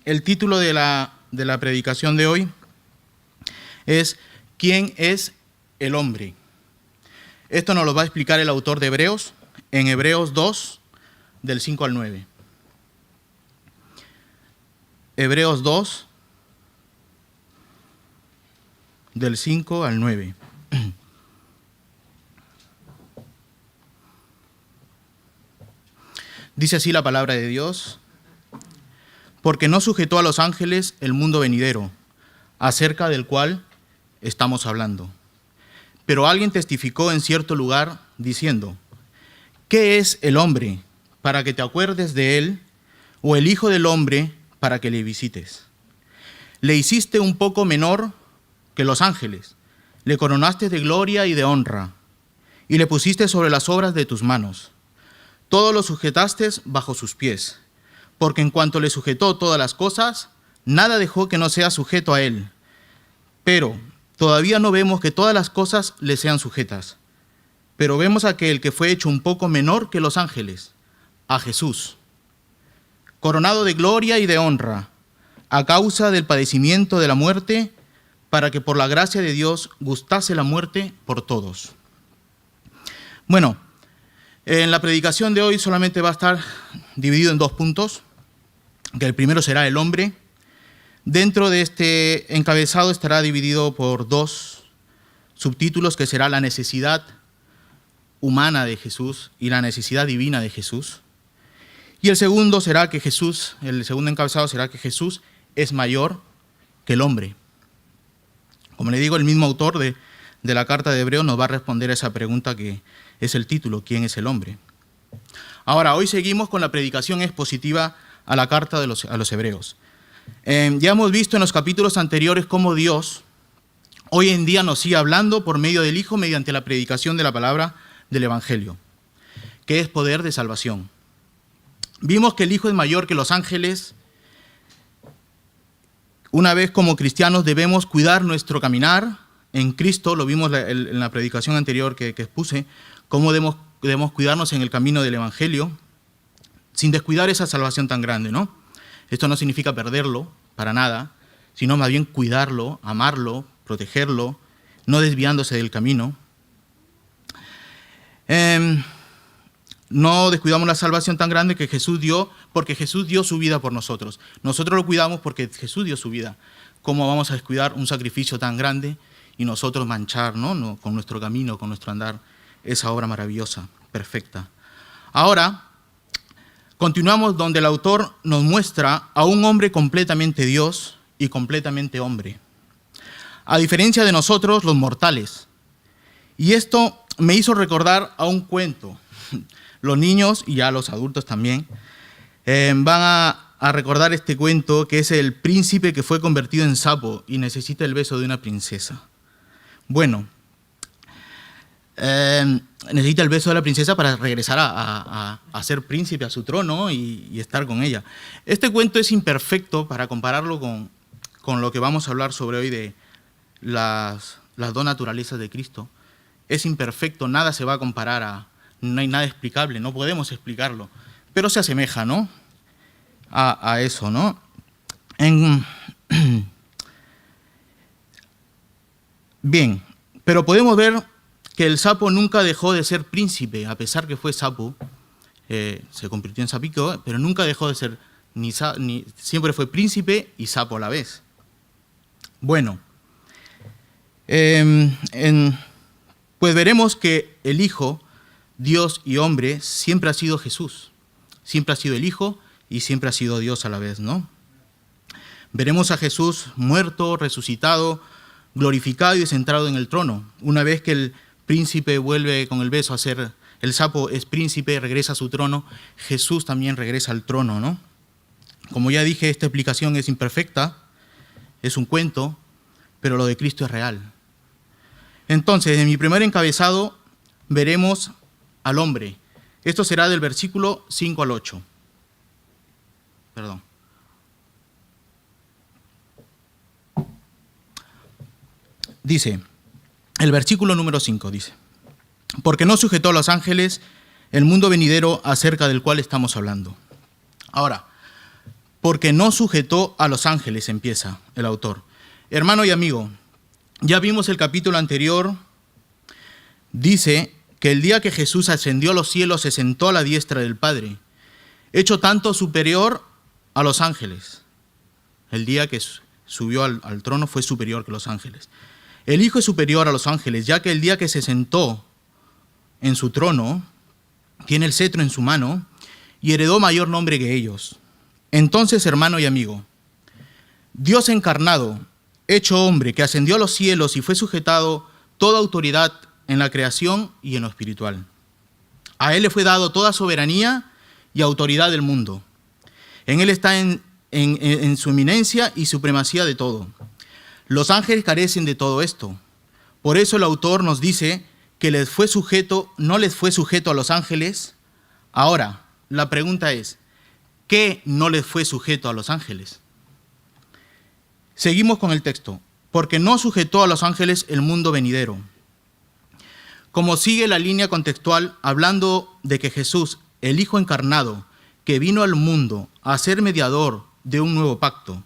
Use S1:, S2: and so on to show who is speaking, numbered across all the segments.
S1: el título de la predicación de hoy es ¿Quién es el hombre? Esto nos lo va a explicar el autor de Hebreos, en Hebreos 2, del 5 al 9. Hebreos 2, del 5 al 9. Dice así la palabra de Dios: porque no sujetó a los ángeles el mundo venidero, acerca del cual estamos hablando. Pero alguien testificó en cierto lugar, diciendo: ¿qué es el hombre para que te acuerdes de él, o el hijo del hombre para que le visites? Le hiciste un poco menor que los ángeles, le coronaste de gloria y de honra, y le pusiste sobre las obras de tus manos. Todo lo sujetaste bajo sus pies, porque en cuanto le sujetó todas las cosas, nada dejó que no sea sujeto a él. Pero todavía no vemos que todas las cosas le sean sujetas. Pero vemos a aquel que fue hecho un poco menor que los ángeles, a Jesús, coronado de gloria y de honra, a causa del padecimiento de la muerte, para que por la gracia de Dios gustase la muerte por todos. Bueno, en la predicación de hoy solamente va a estar dividido en dos puntos, que el primero será el hombre. Dentro de este encabezado estará dividido por dos subtítulos, que será la necesidad humana de Jesús y la necesidad divina de Jesús. Y el segundo encabezado será que Jesús es mayor que el hombre. Como le digo, el mismo autor de la carta de Hebreos nos va a responder a esa pregunta que es el título: ¿quién es el hombre? Ahora, hoy seguimos con la predicación expositiva a la carta a los Hebreos. Ya hemos visto en los capítulos anteriores cómo Dios hoy en día nos sigue hablando por medio del Hijo mediante la predicación de la palabra del Evangelio, que es poder de salvación. Vimos que el Hijo es mayor que los ángeles. Una vez como cristianos debemos cuidar nuestro caminar en Cristo. Lo vimos en la predicación anterior que expuse, cómo debemos cuidarnos en el camino del Evangelio, sin descuidar esa salvación tan grande, ¿no? Esto no significa perderlo, para nada, sino más bien cuidarlo, amarlo, protegerlo, no desviándose del camino. No descuidamos la salvación tan grande que Jesús dio, porque Jesús dio su vida por nosotros. Nosotros lo cuidamos porque Jesús dio su vida. ¿Cómo vamos a descuidar un sacrificio tan grande y nosotros manchar, ¿no? Con nuestro camino, con nuestro andar, esa obra maravillosa, perfecta? Ahora, continuamos donde el autor nos muestra a un hombre completamente Dios y completamente hombre, a diferencia de nosotros los mortales. Y esto me hizo recordar a un cuento. Los niños y ya los adultos también van a recordar este cuento, que es el príncipe que fue convertido en sapo y necesita el beso de una princesa. Bueno, necesita el beso de la princesa para regresar a ser príncipe, a su trono y estar con ella. Este cuento es imperfecto para compararlo con lo que vamos a hablar sobre hoy de las dos naturalezas de Cristo. Es imperfecto, nada se va a comparar no hay nada explicable, no podemos explicarlo, pero se asemeja, ¿no? a eso, ¿no? Bien, pero podemos ver que el sapo nunca dejó de ser príncipe, a pesar que fue sapo, se convirtió en sapico, pero nunca dejó de ser, siempre fue príncipe y sapo a la vez. Bueno, pues veremos que el Hijo, Dios y hombre, siempre ha sido Jesús, siempre ha sido el Hijo y siempre ha sido Dios a la vez, ¿no? Veremos a Jesús muerto, resucitado, glorificado y centrado en el trono. Una vez que el príncipe vuelve con el beso a ser, el sapo es príncipe, regresa a su trono, Jesús también regresa al trono, ¿no? Como ya dije, esta explicación es imperfecta, es un cuento, pero lo de Cristo es real. Entonces, en mi primer encabezado veremos al hombre. Esto será del versículo 5 al 8. Perdón. Dice, el versículo número 5 dice: porque no sujetó a los ángeles el mundo venidero acerca del cual estamos hablando. Ahora, porque no sujetó a los ángeles, empieza el autor. Hermano y amigo, ya vimos el capítulo anterior, dice que el día que Jesús ascendió a los cielos se sentó a la diestra del Padre, hecho tanto superior a los ángeles. El día que subió al trono fue superior que los ángeles. El Hijo es superior a los ángeles, ya que el día que se sentó en su trono, tiene el cetro en su mano y heredó mayor nombre que ellos. Entonces, hermano y amigo, Dios encarnado, hecho hombre, que ascendió a los cielos y fue sujetado toda autoridad en la creación y en lo espiritual. A Él le fue dado toda soberanía y autoridad del mundo. En Él está en su eminencia y supremacía de todo. Los ángeles carecen de todo esto. Por eso el autor nos dice que no les fue sujeto a los ángeles. Ahora, la pregunta es, ¿qué no les fue sujeto a los ángeles? Seguimos con el texto. Porque no sujetó a los ángeles el mundo venidero. Como sigue la línea contextual, hablando de que Jesús, el Hijo encarnado, que vino al mundo a ser mediador de un nuevo pacto.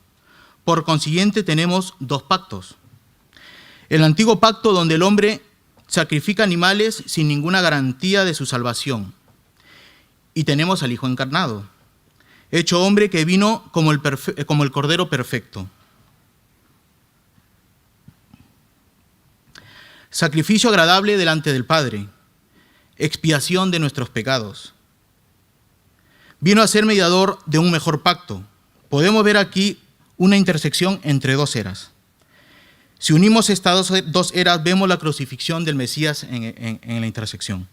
S1: Por consiguiente, tenemos dos pactos. El antiguo pacto, donde el hombre sacrifica animales sin ninguna garantía de su salvación. Y tenemos al Hijo encarnado, hecho hombre, que vino como el Cordero perfecto. Sacrificio agradable delante del Padre, expiación de nuestros pecados. Vino a ser mediador de un mejor pacto. Podemos ver aquí una intersección entre dos eras. Si unimos estas dos eras, vemos la crucifixión del Mesías en la intersección,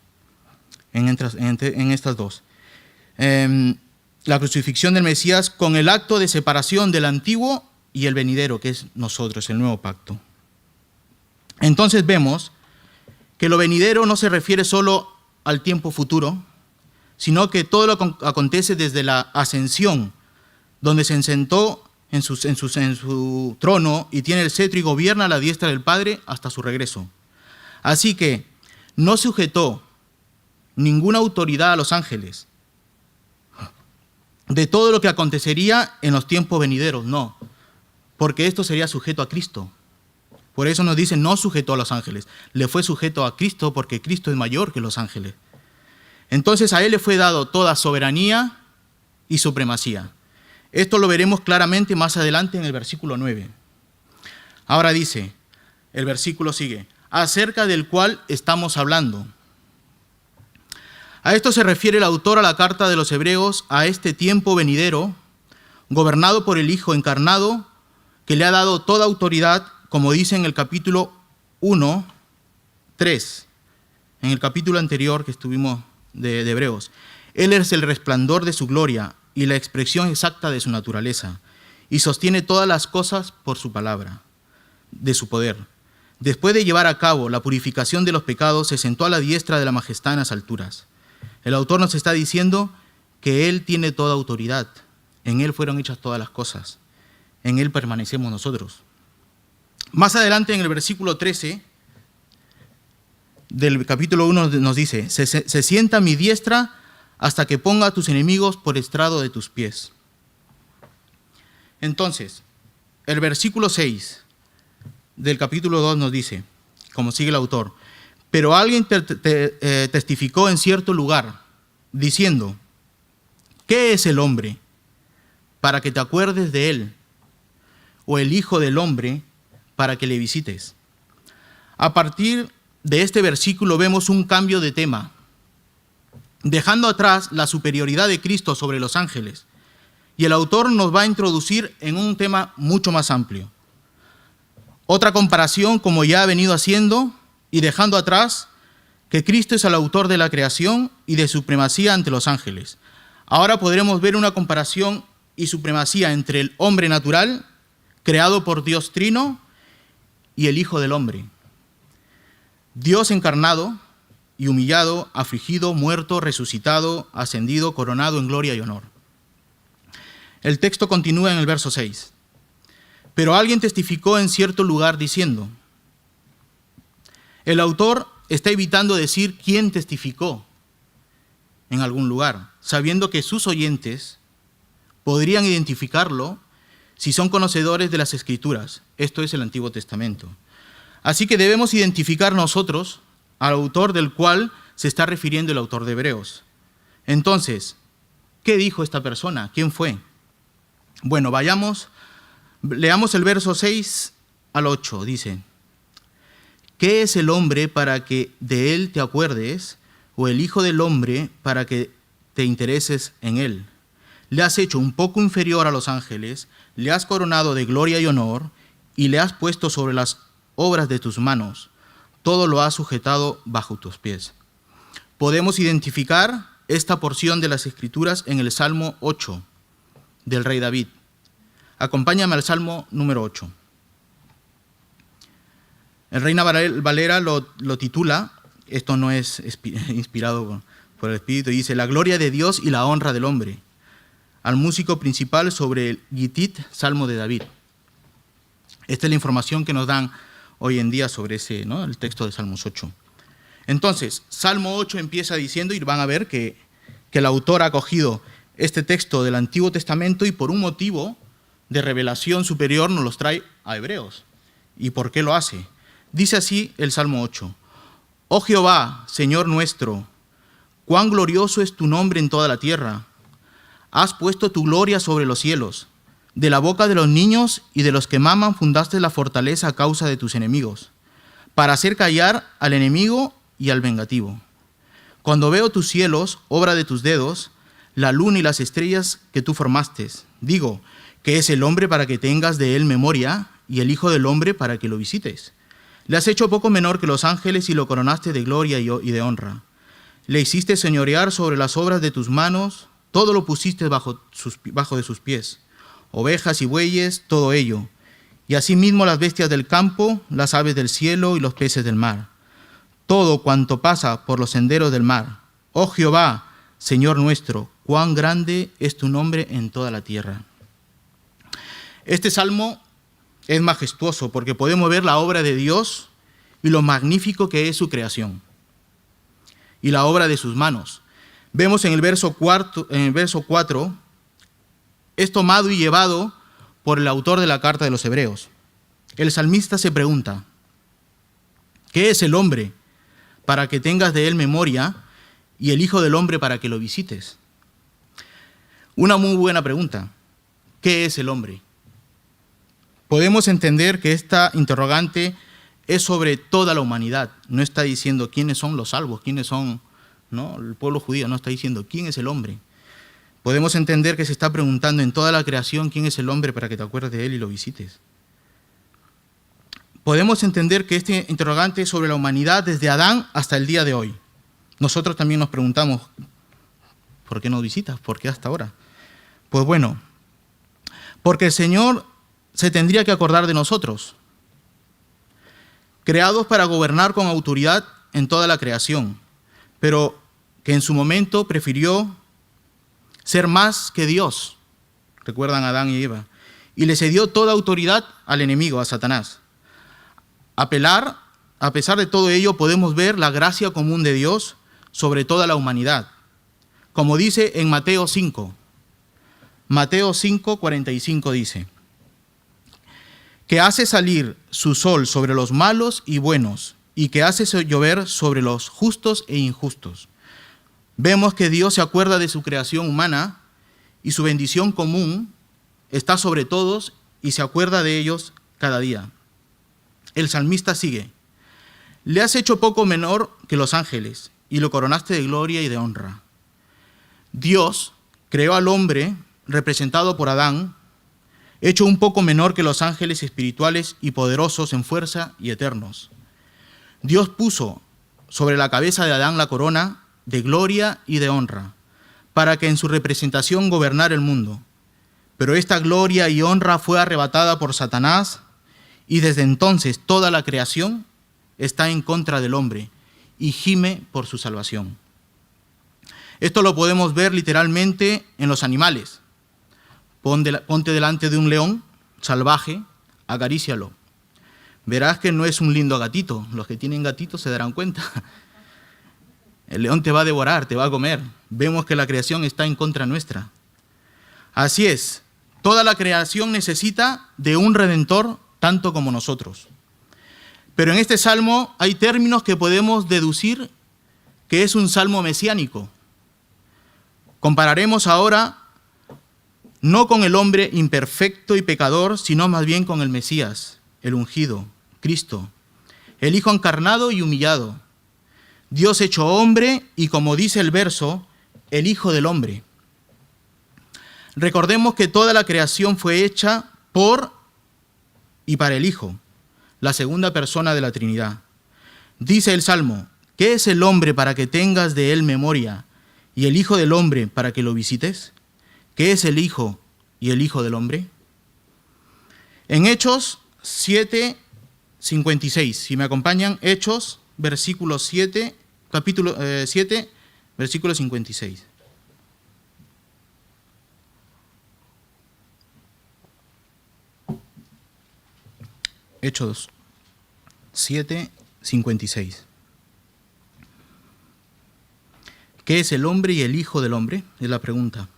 S1: en estas dos. La crucifixión del Mesías con el acto de separación del antiguo y el venidero, que es nosotros, el nuevo pacto. Entonces vemos que lo venidero no se refiere solo al tiempo futuro, sino que todo lo que acontece desde la ascensión, donde se sentó en su trono y tiene el cetro y gobierna a la diestra del Padre hasta su regreso. Así que no sujetó ninguna autoridad a los ángeles de todo lo que acontecería en los tiempos venideros, no, porque esto sería sujeto a Cristo. Por eso nos dice, no sujetó a los ángeles, le fue sujeto a Cristo porque Cristo es mayor que los ángeles. Entonces a Él le fue dado toda soberanía y supremacía. Esto lo veremos claramente más adelante en el versículo 9. Ahora dice, el versículo sigue, acerca del cual estamos hablando. A esto se refiere el autor a la carta de los Hebreos, a este tiempo venidero, gobernado por el Hijo encarnado, que le ha dado toda autoridad, como dice en el capítulo 1, 3, en el capítulo anterior que estuvimos de Hebreos. Él es el resplandor de su gloria y la expresión exacta de su naturaleza, y sostiene todas las cosas por su palabra, de su poder. Después de llevar a cabo la purificación de los pecados, se sentó a la diestra de la majestad en las alturas. El autor nos está diciendo que Él tiene toda autoridad. En Él fueron hechas todas las cosas. En Él permanecemos nosotros. Más adelante, en el versículo 13 del capítulo 1 nos dice, se sienta a mi diestra hasta que ponga a tus enemigos por estrado de tus pies. Entonces, el versículo 6 del capítulo 2 nos dice, como sigue el autor, pero alguien testificó en cierto lugar, diciendo, ¿qué es el hombre para que te acuerdes de él? ¿O el hijo del hombre para que le visites? A partir de este versículo vemos un cambio de tema, dejando atrás la superioridad de Cristo sobre los ángeles. Y el autor nos va a introducir en un tema mucho más amplio. Otra comparación, como ya ha venido haciendo, y dejando atrás que Cristo es el autor de la creación y de supremacía ante los ángeles. Ahora podremos ver una comparación y supremacía entre el hombre natural, creado por Dios Trino, y el Hijo del Hombre. Dios encarnado y humillado, afligido, muerto, resucitado, ascendido, coronado en gloria y honor. El texto continúa en el verso 6. Pero alguien testificó en cierto lugar diciendo. El autor está evitando decir quién testificó en algún lugar, sabiendo que sus oyentes podrían identificarlo si son conocedores de las Escrituras. Esto es el Antiguo Testamento. Así que debemos identificar nosotros al autor del cual se está refiriendo el autor de Hebreos. Entonces, ¿qué dijo esta persona? ¿Quién fue? Bueno, leamos el verso 6 al 8. Dice: ¿qué es el hombre para que de él te acuerdes, o el hijo del hombre para que te intereses en él? Le has hecho un poco inferior a los ángeles, le has coronado de gloria y honor, y le has puesto sobre las obras de tus manos. Todo lo has sujetado bajo tus pies. Podemos identificar esta porción de las Escrituras en el Salmo 8 del rey David. Acompáñame al Salmo número 8. El Reina Valera lo titula, esto no es inspirado por el Espíritu, dice: la gloria de Dios y la honra del hombre. Al músico principal sobre el Gitit, Salmo de David. Esta es la información que nos dan hoy en día sobre el texto de Salmos 8. Entonces, Salmo 8 empieza diciendo, y van a ver que el autor ha cogido este texto del Antiguo Testamento y por un motivo de revelación superior nos los trae a Hebreos. ¿Y por qué lo hace? Dice así el Salmo 8: Oh Jehová, Señor nuestro, cuán glorioso es tu nombre en toda la tierra. Has puesto tu gloria sobre los cielos. De la boca de los niños y de los que maman fundaste la fortaleza a causa de tus enemigos, para hacer callar al enemigo y al vengativo. Cuando veo tus cielos, obra de tus dedos, la luna y las estrellas que tú formaste, digo, ¿qué es el hombre para que tengas de él memoria, y el hijo del hombre para que lo visites? Le has hecho poco menor que los ángeles y lo coronaste de gloria y de honra. Le hiciste señorear sobre las obras de tus manos, todo lo pusiste bajo de sus pies, ovejas y bueyes, todo ello, y asimismo las bestias del campo, las aves del cielo y los peces del mar, todo cuanto pasa por los senderos del mar. Oh Jehová, Señor nuestro, cuán grande es tu nombre en toda la tierra. Este salmo es majestuoso porque podemos ver la obra de Dios y lo magnífico que es su creación y la obra de sus manos. Vemos en el verso 4, es tomado y llevado por el autor de la carta de los Hebreos. El salmista se pregunta: ¿qué es el hombre para que tengas de él memoria, y el hijo del hombre para que lo visites? Una muy buena pregunta. ¿Qué es el hombre? Podemos entender que esta interrogante es sobre toda la humanidad. No está diciendo quiénes son los salvos, quiénes son, ¿no?, el pueblo judío. No está diciendo quién es el hombre. Podemos entender que se está preguntando en toda la creación quién es el hombre para que te acuerdes de él y lo visites. Podemos entender que este interrogante es sobre la humanidad desde Adán hasta el día de hoy. Nosotros también nos preguntamos, ¿por qué nos visitas? ¿Por qué hasta ahora? Pues bueno, porque el Señor se tendría que acordar de nosotros, creados para gobernar con autoridad en toda la creación, pero que en su momento prefirió ser más que Dios. Recuerdan a Adán y Eva. Y le cedió toda autoridad al enemigo, a Satanás. A pesar de todo ello, podemos ver la gracia común de Dios sobre toda la humanidad. Como dice en Mateo 5. Mateo 5, 45 dice: que hace salir su sol sobre los malos y buenos, y que hace llover sobre los justos e injustos. Vemos que Dios se acuerda de su creación humana y su bendición común está sobre todos y se acuerda de ellos cada día. El salmista sigue: le has hecho poco menor que los ángeles y lo coronaste de gloria y de honra. Dios creó al hombre, representado por Adán, hecho un poco menor que los ángeles espirituales y poderosos en fuerza y eternos. Dios puso sobre la cabeza de Adán la corona de gloria y de honra, para que en su representación gobernara el mundo. Pero esta gloria y honra fue arrebatada por Satanás, y desde entonces toda la creación está en contra del hombre y gime por su salvación. Esto lo podemos ver literalmente en los animales. Ponte delante de un león salvaje, acarícialo. Verás que no es un lindo gatito. Los que tienen gatitos se darán cuenta. El león te va a devorar, te va a comer. Vemos que la creación está en contra nuestra. Así es, toda la creación necesita de un redentor tanto como nosotros. Pero en este salmo hay términos que podemos deducir que es un salmo mesiánico. Compararemos ahora no con el hombre imperfecto y pecador, sino más bien con el Mesías, el ungido, Cristo, el Hijo encarnado y humillado, Dios hecho hombre y, como dice el verso, el Hijo del hombre. Recordemos que toda la creación fue hecha por y para el Hijo, la segunda persona de la Trinidad. Dice el Salmo: ¿qué es el hombre para que tengas de él memoria, y el Hijo del hombre para que lo visites? ¿Qué es el Hijo y el Hijo del hombre? En Hechos 7:56, si me acompañan, Hechos, versículo 7, capítulo 7, versículo 56. Hechos 7:56. ¿Qué es el hombre y el Hijo del hombre? Es la pregunta.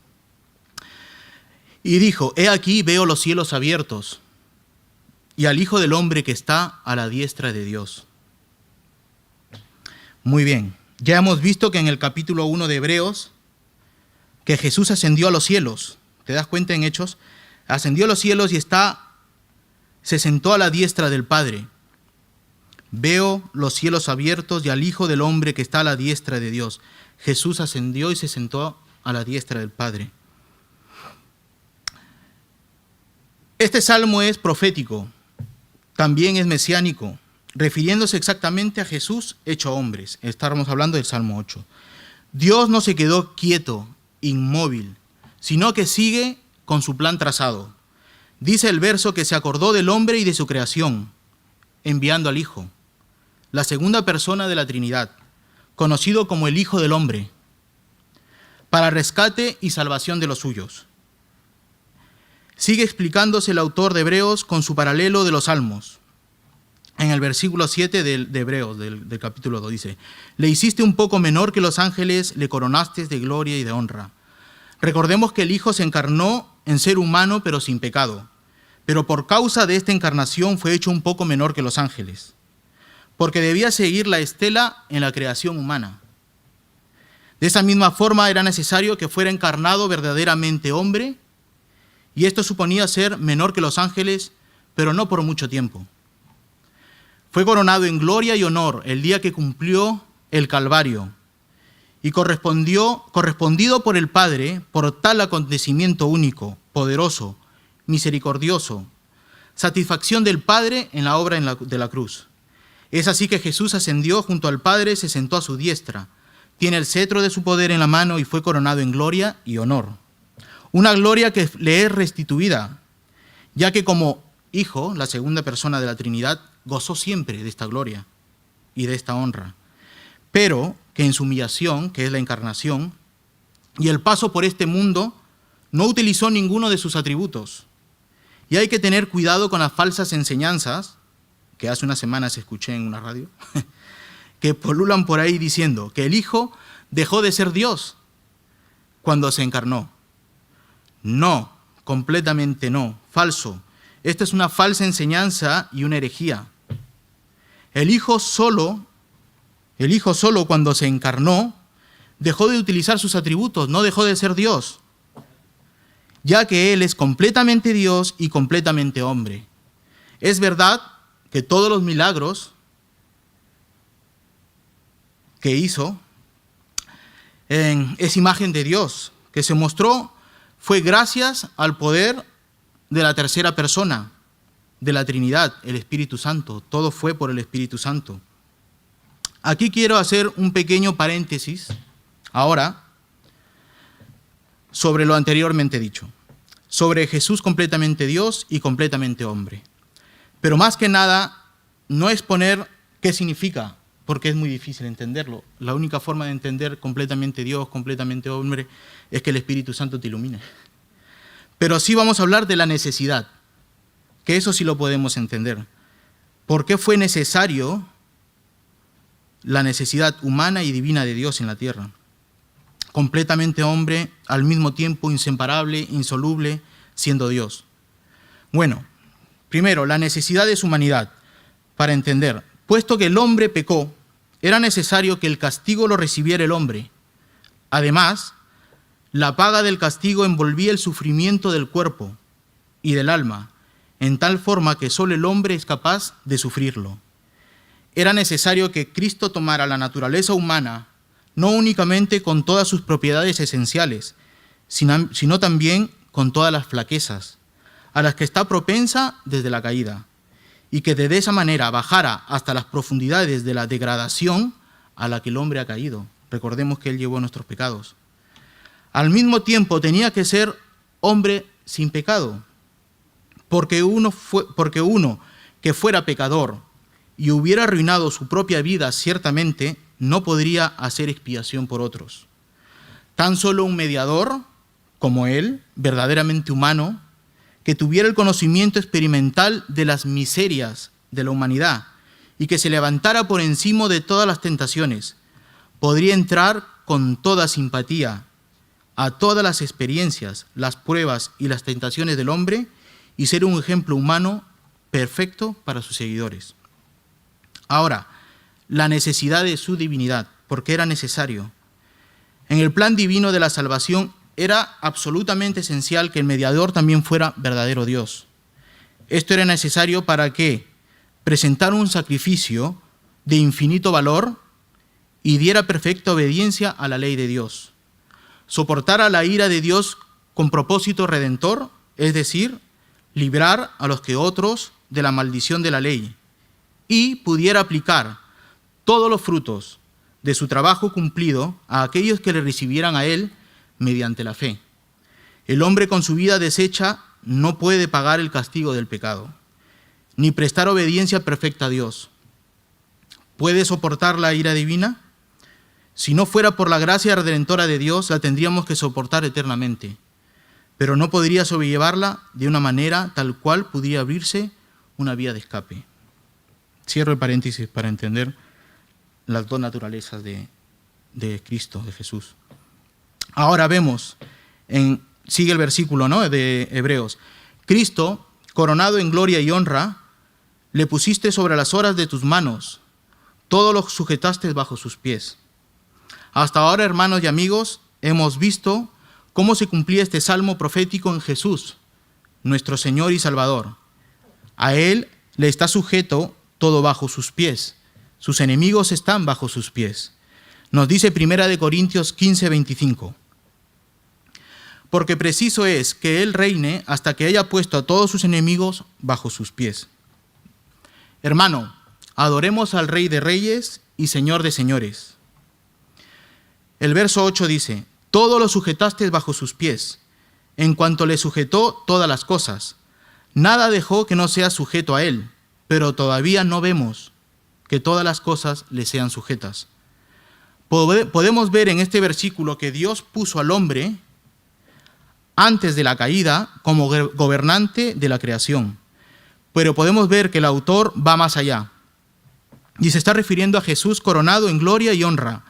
S1: Y dijo: he aquí veo los cielos abiertos y al Hijo del hombre que está a la diestra de Dios. Muy bien, ya hemos visto que en el capítulo 1 de Hebreos, que Jesús ascendió a los cielos. ¿Te das cuenta en Hechos? Ascendió a los cielos y se sentó a la diestra del Padre. Veo los cielos abiertos y al Hijo del hombre que está a la diestra de Dios. Jesús ascendió y se sentó a la diestra del Padre. Este salmo es profético, también es mesiánico, refiriéndose exactamente a Jesús hecho hombre. Estábamos hablando del Salmo 8. Dios no se quedó quieto, inmóvil, sino que sigue con su plan trazado. Dice el verso que se acordó del hombre y de su creación, enviando al Hijo, la segunda persona de la Trinidad, conocido como el Hijo del Hombre, para rescate y salvación de los suyos. Sigue explicándose el autor de Hebreos con su paralelo de los Salmos. En el versículo 7 de Hebreos, del capítulo 2, dice: le hiciste un poco menor que los ángeles, le coronaste de gloria y de honra. Recordemos que el Hijo se encarnó en ser humano, pero sin pecado. Pero por causa de esta encarnación fue hecho un poco menor que los ángeles, porque debía seguir la estela en la creación humana. De esa misma forma era necesario que fuera encarnado verdaderamente hombre, y esto suponía ser menor que los ángeles, pero no por mucho tiempo. Fue coronado en gloria y honor el día que cumplió el Calvario, y correspondido por el Padre por tal acontecimiento único, poderoso, misericordioso, satisfacción del Padre en la obra de la cruz. Es así que Jesús ascendió junto al Padre, se sentó a su diestra, tiene el cetro de su poder en la mano y fue coronado en gloria y honor. Una gloria que le es restituida, ya que como Hijo, la segunda persona de la Trinidad, gozó siempre de esta gloria y de esta honra, pero que en su humillación, que es la encarnación, y el paso por este mundo, no utilizó ninguno de sus atributos. Y hay que tener cuidado con las falsas enseñanzas, que hace unas semanas escuché en una radio, que pululan por ahí diciendo que el Hijo dejó de ser Dios cuando se encarnó. No, completamente no, falso. Esta es una falsa enseñanza y una herejía. El Hijo solo cuando se encarnó, dejó de utilizar sus atributos, no dejó de ser Dios, ya que Él es completamente Dios y completamente hombre. Es verdad que todos los milagros que hizo es imagen de Dios, que se mostró, fue gracias al poder de la tercera persona de la Trinidad, el Espíritu Santo. Todo fue por el Espíritu Santo. Aquí quiero hacer un pequeño paréntesis ahora sobre lo anteriormente dicho, sobre Jesús completamente Dios y completamente hombre. Pero más que nada, no exponer qué significa, porque es muy difícil entenderlo. La única forma de entender completamente Dios, completamente hombre, es que el Espíritu Santo te ilumine. Pero sí vamos a hablar de la necesidad, que eso sí lo podemos entender. ¿Por qué fue necesario la necesidad humana y divina de Dios en la tierra? completamente hombre, al mismo tiempo inseparable, insoluble, siendo Dios. Bueno, primero, la necesidad de su humanidad. Para entender, puesto que el hombre pecó, era necesario que el castigo lo recibiera el hombre. Además, la paga del castigo envolvía el sufrimiento del cuerpo y del alma, en tal forma que solo el hombre es capaz de sufrirlo. Era necesario que Cristo tomara la naturaleza humana, no únicamente con todas sus propiedades esenciales, sino también con todas las flaquezas, a las que está propensa desde la caída, y que de esa manera bajara hasta las profundidades de la degradación a la que el hombre ha caído. Recordemos que Él llevó nuestros pecados. Al mismo tiempo tenía que ser hombre sin pecado, porque uno que fuera pecador y hubiera arruinado su propia vida, ciertamente no podría hacer expiación por otros. Tan solo un mediador como Él, verdaderamente humano, que tuviera el conocimiento experimental de las miserias de la humanidad y que se levantara por encima de todas las tentaciones, podría entrar con toda simpatía a todas las experiencias, las pruebas y las tentaciones del hombre y ser un ejemplo humano perfecto para sus seguidores. Ahora, la necesidad de su divinidad, porque era necesario. En el plan divino de la salvación era absolutamente esencial que el mediador también fuera verdadero Dios. Esto era necesario para que presentara un sacrificio de infinito valor y diera perfecta obediencia a la ley de Dios. Soportara la ira de Dios con propósito redentor, es decir, librar a los que otros de la maldición de la ley, y pudiera aplicar todos los frutos de su trabajo cumplido a aquellos que le recibieran a Él mediante la fe. El hombre con su vida deshecha no puede pagar el castigo del pecado, ni prestar obediencia perfecta a Dios. ¿Puede soportar la ira divina? Si no fuera por la gracia redentora de Dios, la tendríamos que soportar eternamente, pero no podría sobrellevarla de una manera tal cual pudiera abrirse una vía de escape. Cierro el paréntesis para entender las dos naturalezas de Cristo, de Jesús. Ahora vemos, sigue el versículo, ¿no?, de Hebreos. Cristo, coronado en gloria y honra, le pusiste sobre las horas de tus manos, todo lo sujetaste bajo sus pies. Hasta ahora, hermanos y amigos, hemos visto cómo se cumplía este salmo profético en Jesús, nuestro Señor y Salvador. A Él le está sujeto todo bajo sus pies. Sus enemigos están bajo sus pies. Nos dice 1 Corintios 15:25. Porque preciso es que Él reine hasta que haya puesto a todos sus enemigos bajo sus pies. Hermano, adoremos al Rey de Reyes y Señor de Señores. El verso 8 dice, todo lo sujetaste bajo sus pies, en cuanto le sujetó todas las cosas. Nada dejó que no sea sujeto a Él, pero todavía no vemos que todas las cosas le sean sujetas. Podemos ver en este versículo que Dios puso al hombre antes de la caída como gobernante de la creación. Pero podemos ver que el autor va más allá. Y se está refiriendo a Jesús coronado en gloria y honra,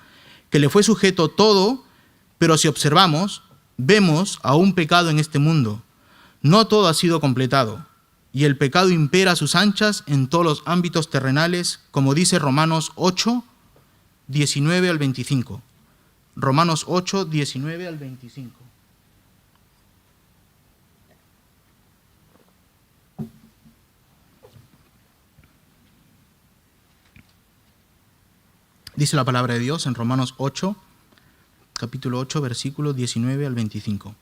S1: que le fue sujeto todo, pero si observamos, vemos aún pecado en este mundo. No todo ha sido completado, y el pecado impera a sus anchas en todos los ámbitos terrenales, como dice Romanos 8, 19 al 25. Romanos 8, 19 al 25. Dice la palabra de Dios en Romanos 8, capítulo 8, versículos 19 al 25.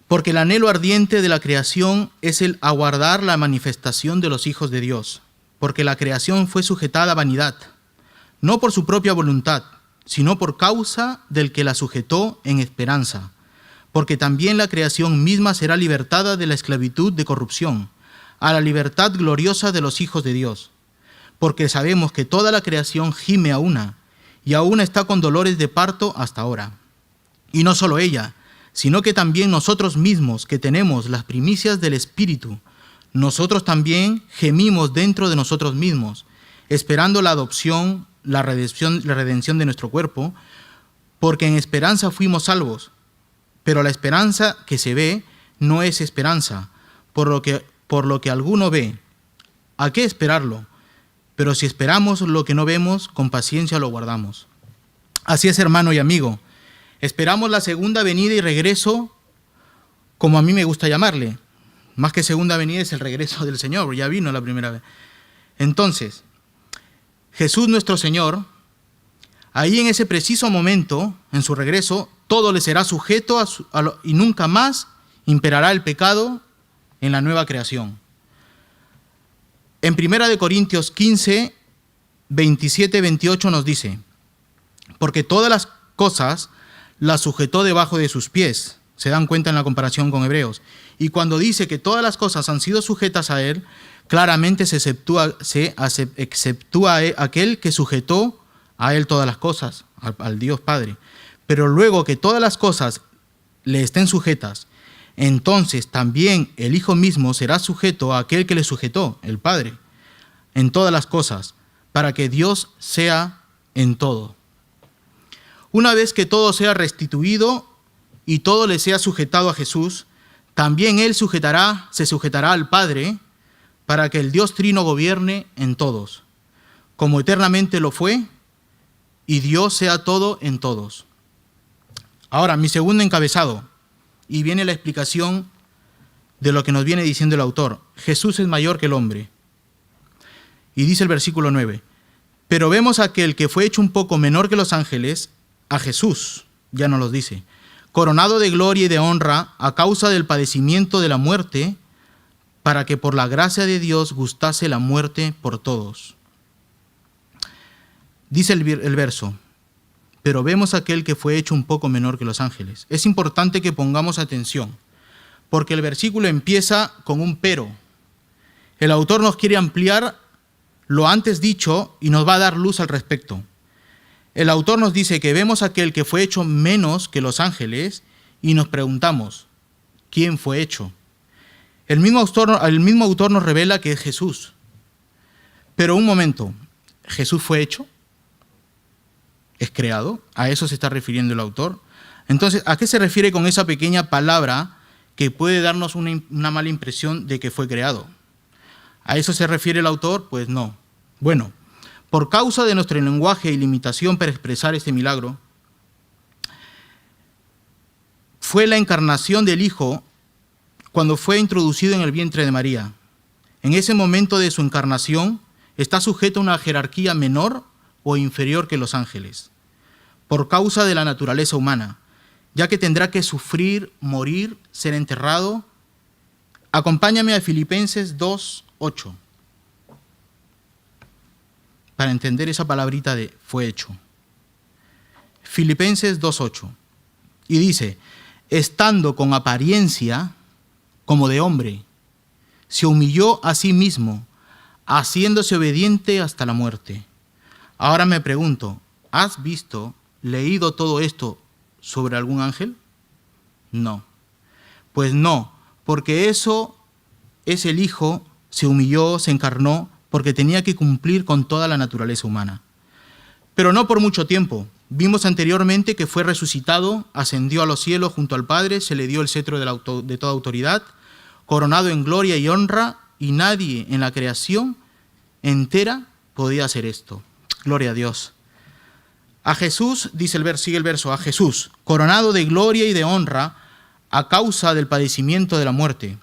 S1: Porque el anhelo ardiente de la creación es el aguardar la manifestación de los hijos de Dios, porque la creación fue sujetada a vanidad, no por su propia voluntad, sino por causa del que la sujetó en esperanza, porque también la creación misma será libertada de la esclavitud de corrupción, a la libertad gloriosa de los hijos de Dios. Porque sabemos que toda la creación gime a una, y aún está con dolores de parto hasta ahora. Y no solo ella, sino que también nosotros mismos, que tenemos las primicias del Espíritu, nosotros también gemimos dentro de nosotros mismos, esperando la adopción, la redención de nuestro cuerpo, porque en esperanza fuimos salvos. Pero la esperanza que se ve no es esperanza, por lo que alguno ve. ¿A qué esperarlo? Pero si esperamos lo que no vemos, con paciencia lo guardamos. Así es, hermano y amigo. Esperamos la segunda venida y regreso, como a mí me gusta llamarle. Más que segunda venida es el regreso del Señor, ya vino la primera vez. Entonces, Jesús nuestro Señor, ahí en ese preciso momento, en su regreso, todo le será sujeto y nunca más imperará el pecado en la nueva creación. En 1 Corintios 15, 27, 28 nos dice, porque todas las cosas las sujetó debajo de sus pies. Se dan cuenta en la comparación con Hebreos. Y cuando dice que todas las cosas han sido sujetas a él, claramente se exceptúa aquel que sujetó a él todas las cosas, al Dios Padre. Pero luego que todas las cosas le estén sujetas, entonces también el Hijo mismo será sujeto a aquel que le sujetó, el Padre, en todas las cosas, para que Dios sea en todo. Una vez que todo sea restituido y todo le sea sujetado a Jesús, también Él se sujetará al Padre, para que el Dios Trino gobierne en todos, como eternamente lo fue, y Dios sea todo en todos. Ahora, mi segundo encabezado, y viene la explicación de lo que nos viene diciendo el autor. Jesús es mayor que el hombre. Y dice el versículo 9, pero vemos a aquel que fue hecho un poco menor que los ángeles, a Jesús, ya nos lo dice, coronado de gloria y de honra a causa del padecimiento de la muerte, para que por la gracia de Dios gustase la muerte por todos. Dice el verso, pero vemos a aquel que fue hecho un poco menor que los ángeles. Es importante que pongamos atención, porque el versículo empieza con un pero. El autor nos quiere ampliar lo antes dicho y nos va a dar luz al respecto. El autor nos dice que vemos a aquel que fue hecho menos que los ángeles y nos preguntamos, ¿quién fue hecho? El mismo autor nos revela que es Jesús. Pero un momento, ¿Jesús fue hecho? ¿Es creado? ¿A eso se está refiriendo el autor? Entonces, ¿a qué se refiere con esa pequeña palabra que puede darnos una mala impresión de que fue creado? ¿A eso se refiere el autor? Pues no. Bueno, por causa de nuestro lenguaje y limitación para expresar este milagro, fue la encarnación del Hijo cuando fue introducido en el vientre de María. En ese momento de su encarnación, está sujeto a una jerarquía menor o inferior que los ángeles, por causa de la naturaleza humana, ya que tendrá que sufrir, morir, ser enterrado. Acompáñame a Filipenses 2:8, para entender esa palabrita de fue hecho. Filipenses 2:8, y dice, estando con apariencia como de hombre, se humilló a sí mismo, haciéndose obediente hasta la muerte. Ahora me pregunto, ¿has leído todo esto sobre algún ángel? No. Pues no, porque eso es el Hijo, se humilló, se encarnó, porque tenía que cumplir con toda la naturaleza humana. Pero no por mucho tiempo. Vimos anteriormente que fue resucitado, ascendió a los cielos junto al Padre, se le dio el cetro de toda autoridad, coronado en gloria y honra, y nadie en la creación entera podía hacer esto. Gloria a Dios. A Jesús, sigue el verso, a Jesús, coronado de gloria y de honra a causa del padecimiento de la muerte.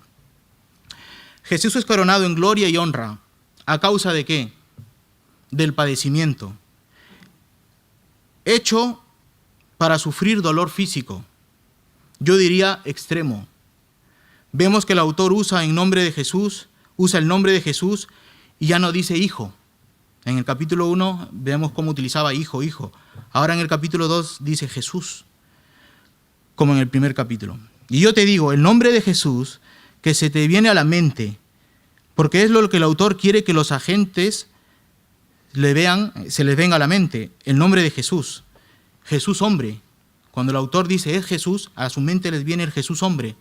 S1: Jesús es coronado en gloria y honra. ¿A causa de qué? Del padecimiento. Hecho para sufrir dolor físico. Yo diría extremo. Vemos que el autor usa el nombre de Jesús y ya no dice hijo. En el capítulo 1 vemos cómo utilizaba hijo. Ahora en el capítulo 2 dice Jesús, como en el primer capítulo. Y yo te digo, el nombre de Jesús que se te viene a la mente, porque es lo que el autor quiere que los agentes se les venga a la mente, el nombre de Jesús. Jesús hombre. Cuando el autor dice es Jesús, a su mente les viene el Jesús hombre,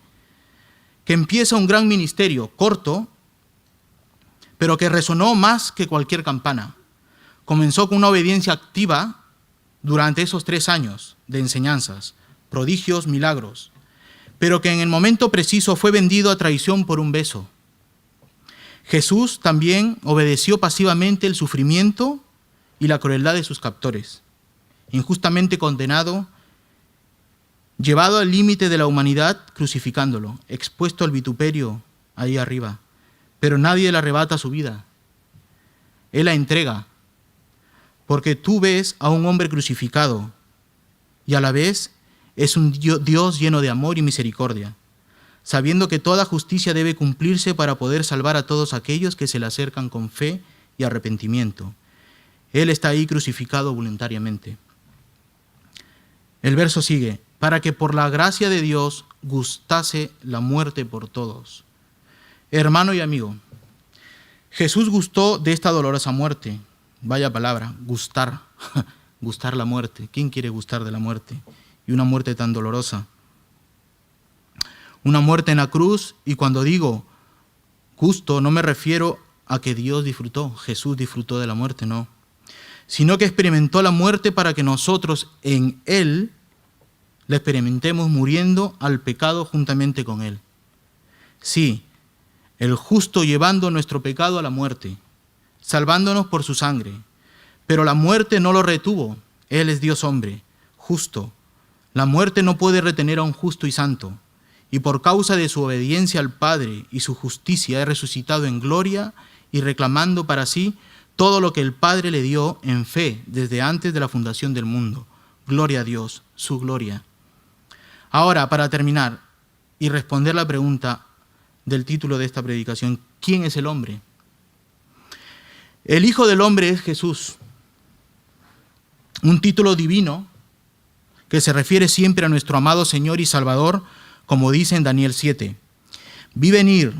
S1: que empieza un gran ministerio, corto, pero que resonó más que cualquier campana. Comenzó con una obediencia activa durante esos 3 años de enseñanzas, prodigios, milagros, pero que en el momento preciso fue vendido a traición por un beso. Jesús también obedeció pasivamente el sufrimiento y la crueldad de sus captores, injustamente condenado, llevado al límite de la humanidad, crucificándolo, expuesto al vituperio ahí arriba, pero nadie le arrebata su vida. Él la entrega, porque tú ves a un hombre crucificado y a la vez es un Dios lleno de amor y misericordia, sabiendo que toda justicia debe cumplirse para poder salvar a todos aquellos que se le acercan con fe y arrepentimiento. Él está ahí crucificado voluntariamente. El verso sigue, para que por la gracia de Dios gustase la muerte por todos. Hermano y amigo, Jesús gustó de esta dolorosa muerte. Vaya palabra, gustar, gustar la muerte. ¿Quién quiere gustar de la muerte? Y una muerte tan dolorosa. Una muerte en la cruz, y cuando digo gusto, no me refiero a que Dios disfrutó, Jesús disfrutó de la muerte, no. Sino que experimentó la muerte para que nosotros en Él la experimentemos muriendo al pecado juntamente con Él. Sí, el justo llevando nuestro pecado a la muerte, salvándonos por su sangre. Pero la muerte no lo retuvo. Él es Dios hombre, justo. La muerte no puede retener a un justo y santo. Y por causa de su obediencia al Padre y su justicia, es resucitado en gloria y reclamando para sí todo lo que el Padre le dio en fe desde antes de la fundación del mundo. Gloria a Dios, su gloria. Ahora, para terminar y responder la pregunta del título de esta predicación, ¿quién es el hombre? El Hijo del Hombre es Jesús, un título divino que se refiere siempre a nuestro amado Señor y Salvador, como dice en Daniel 7. Vi venir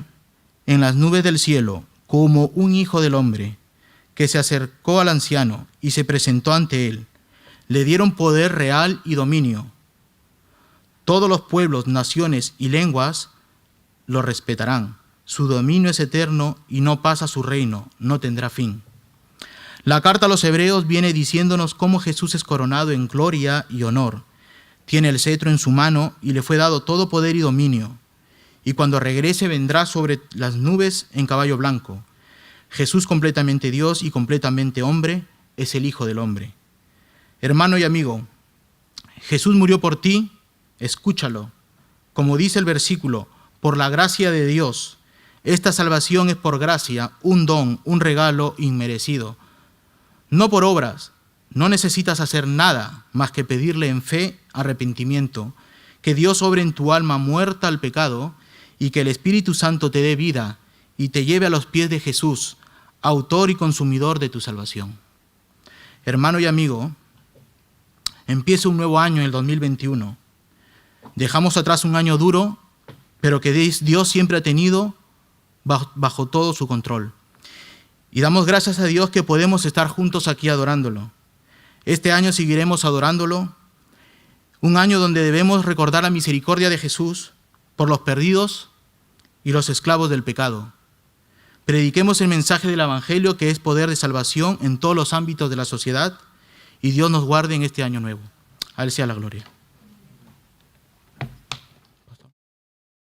S1: en las nubes del cielo como un hijo del hombre, que se acercó al anciano y se presentó ante él. Le dieron poder real y dominio. Todos los pueblos, naciones y lenguas lo respetarán. Su dominio es eterno y no pasa su reino, no tendrá fin. La carta a los Hebreos viene diciéndonos cómo Jesús es coronado en gloria y honor. Tiene el cetro en su mano y le fue dado todo poder y dominio. Y cuando regrese vendrá sobre las nubes en caballo blanco. Jesús, completamente Dios y completamente hombre, es el Hijo del Hombre. Hermano y amigo, Jesús murió por ti, escúchalo. Como dice el versículo, por la gracia de Dios. Esta salvación es por gracia, un don, un regalo inmerecido. No por obras, no necesitas hacer nada más que pedirle en fe arrepentimiento, que Dios obre en tu alma muerta al pecado y que el Espíritu Santo te dé vida y te lleve a los pies de Jesús, autor y consumidor de tu salvación. Hermano y amigo, empieza un nuevo año en el 2021. Dejamos atrás un año duro, pero que Dios siempre ha tenido bajo todo su control. Y damos gracias a Dios que podemos estar juntos aquí adorándolo. Este año seguiremos adorándolo, un año donde debemos recordar la misericordia de Jesús por los perdidos y los esclavos del pecado. Prediquemos el mensaje del Evangelio, que es poder de salvación en todos los ámbitos de la sociedad, y Dios nos guarde en este año nuevo. A Él sea la gloria.